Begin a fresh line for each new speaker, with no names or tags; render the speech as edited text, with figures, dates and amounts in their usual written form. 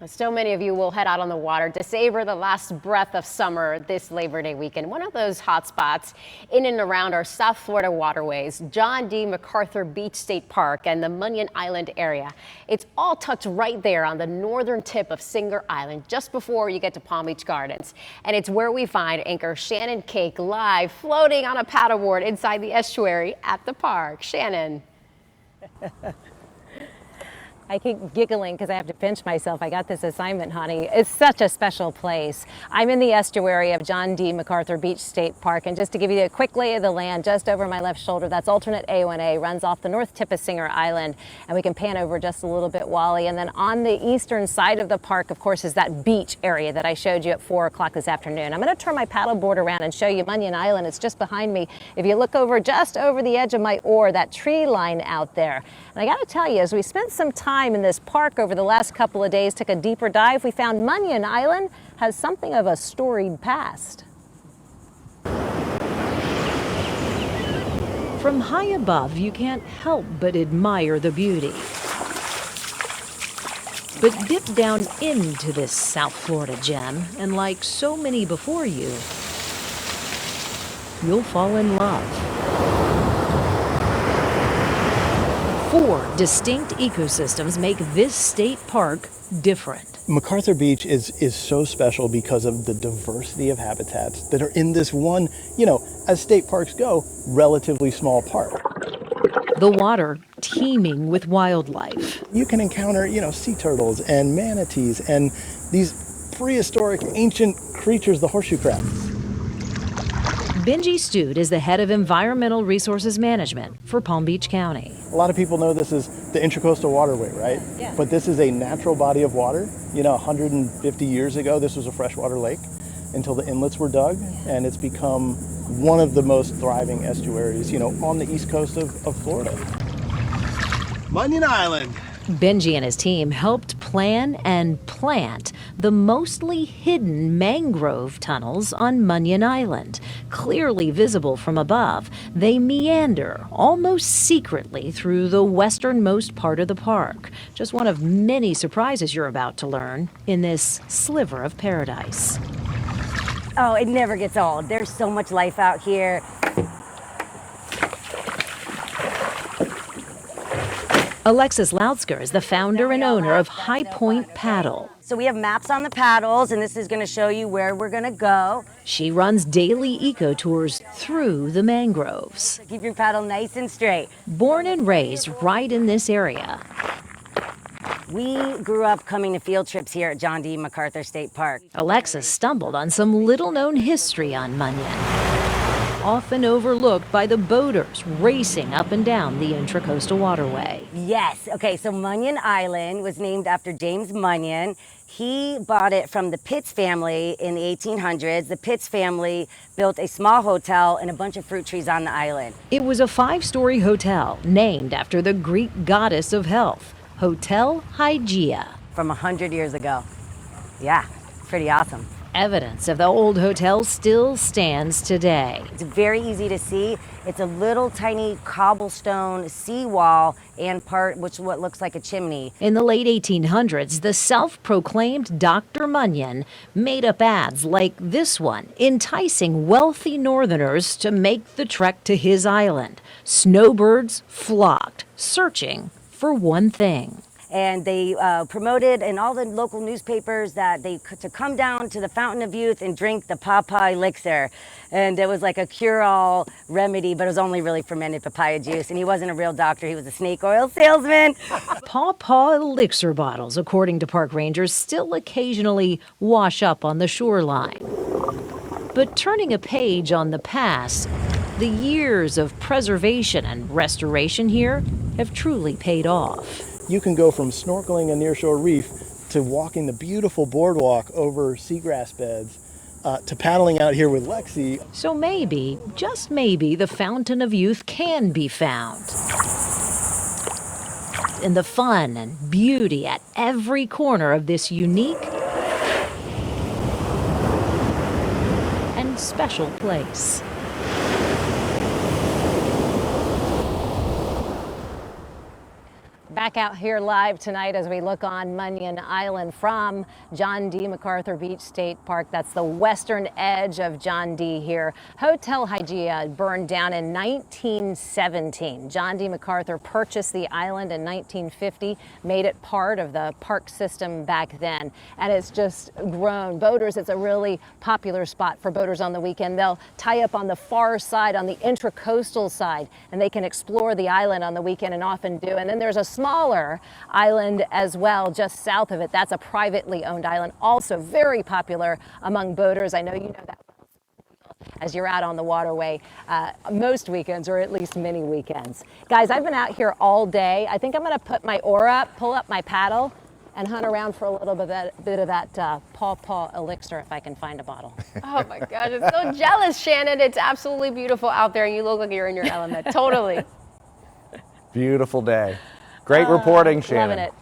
So many of you will head out on the water to savor the last breath of summer this Labor Day weekend. One of those hot spots in and around our South Florida waterways, John D. MacArthur Beach State Park and the Munyon Island area. It's all tucked right there on the northern tip of Singer Island, just before you get to Palm Beach Gardens. And it's where we find anchor Shannon Cake live floating on a paddleboard inside the estuary at the park. Shannon.
I keep giggling because I have to pinch myself. I got this assignment, honey. It's such a special place. I'm in the estuary of John D. MacArthur Beach State Park, and just to give you a quick lay of the land, just over my left shoulder, that's alternate A1A, runs off the north tip of Singer Island, and we can pan over just a little bit, Wally. And then on the eastern side of the park, of course, is that beach area that I showed you at 4 o'clock this afternoon. I'm going to turn my paddleboard around and show you Munyon Island. It's just behind me. If you look over, just over the edge of my oar, that tree line out there. And I got to tell you, as we spent some time in this park over the last couple of days, took a deeper dive, we found Munyon Island has something of a storied past. From high above, you can't help but admire the beauty. But dip down into this South Florida gem, and like so many before you, you'll fall in love. 4 distinct ecosystems make this state park different.
MacArthur Beach is so special because of the diversity of habitats that are in this one, as state parks go, relatively small park.
The water teeming with wildlife.
You can encounter, sea turtles and manatees and these prehistoric ancient creatures, the horseshoe crab.
Benji Stude is the head of Environmental Resources Management for Palm Beach County.
A lot of people know this is the Intracoastal Waterway, right?
Yeah.
But this is a natural body of water. 150 years ago, this was a freshwater lake until the inlets were dug, and it's become one of the most thriving estuaries, on the east coast of Florida. Munyon Island.
Benji and his team helped plan and plant the mostly hidden mangrove tunnels on Munyon Island. Clearly visible from above, they meander almost secretly through the westernmost part of the park. Just one of many surprises you're about to learn in this sliver of paradise.
Oh, it never gets old. There's so much life out here.
Alexis Lautsker is the founder and owner of High Point Paddle.
So we have maps on the paddles, and this is going to show you where we're going to go.
She runs daily eco tours through the mangroves.
Keep your paddle nice and straight.
Born and raised right in this area.
We grew up coming to field trips here at John D. MacArthur State Park.
Alexis stumbled on some little-known history on Munyon, often overlooked by the boaters racing up and down the Intracoastal Waterway.
Yes. Okay, so Munyon Island was named after James Munyon. He bought it from the Pitts family in the 1800s. The Pitts family built a small hotel and a bunch of fruit trees on the island.
It was a 5-story hotel named after the Greek goddess of health, Hotel Hygeia.
From 100 years ago. Yeah, pretty awesome.
Evidence of the old hotel still stands today.
It's very easy to see. It's a little tiny cobblestone seawall and part which what looks like a chimney.
In the late 1800s, the self-proclaimed Dr. Munyon made up ads like this one, enticing wealthy northerners to make the trek to his island. Snowbirds flocked, searching for one thing.
And they promoted in all the local newspapers that they could to come down to the Fountain of Youth and drink the pawpaw elixir. And it was like a cure-all remedy, but it was only really fermented papaya juice. And he wasn't a real doctor, he was a snake oil salesman.
Pawpaw elixir bottles, according to park rangers, still occasionally wash up on the shoreline. But turning a page on the past, the years of preservation and restoration here have truly paid off.
You can go from snorkeling a nearshore reef to walking the beautiful boardwalk over seagrass beds to paddling out here with Lexi.
So maybe, just maybe, the Fountain of Youth can be found. And the fun and beauty at every corner of this unique and special place. back out here live tonight as we look on Munyon Island from John D. MacArthur Beach State Park. That's the western edge of John D. here. Hotel Hygeia burned down in 1917. John D. MacArthur purchased the island in 1950, made it part of the park system back then, and it's just grown. Boaters, it's a really popular spot for boaters on the weekend. They'll tie up on the far side, on the intracoastal side, and they can explore the island on the weekend and often do. And then there's a smaller island as well just south of it. That's a privately owned island, also very popular among boaters. I know you know that as you're out on the waterway most weekends, or at least many weekends. Guys, I've been out here all day. I think I'm going to put my oar up, pull up my paddle, and hunt around for a little bit of that paw elixir if I can find a bottle.
Oh my gosh, I'm so jealous, Shannon. It's absolutely beautiful out there and you look like you're in your element. Totally.
Beautiful day. Great reporting, Shannon.
Loving it.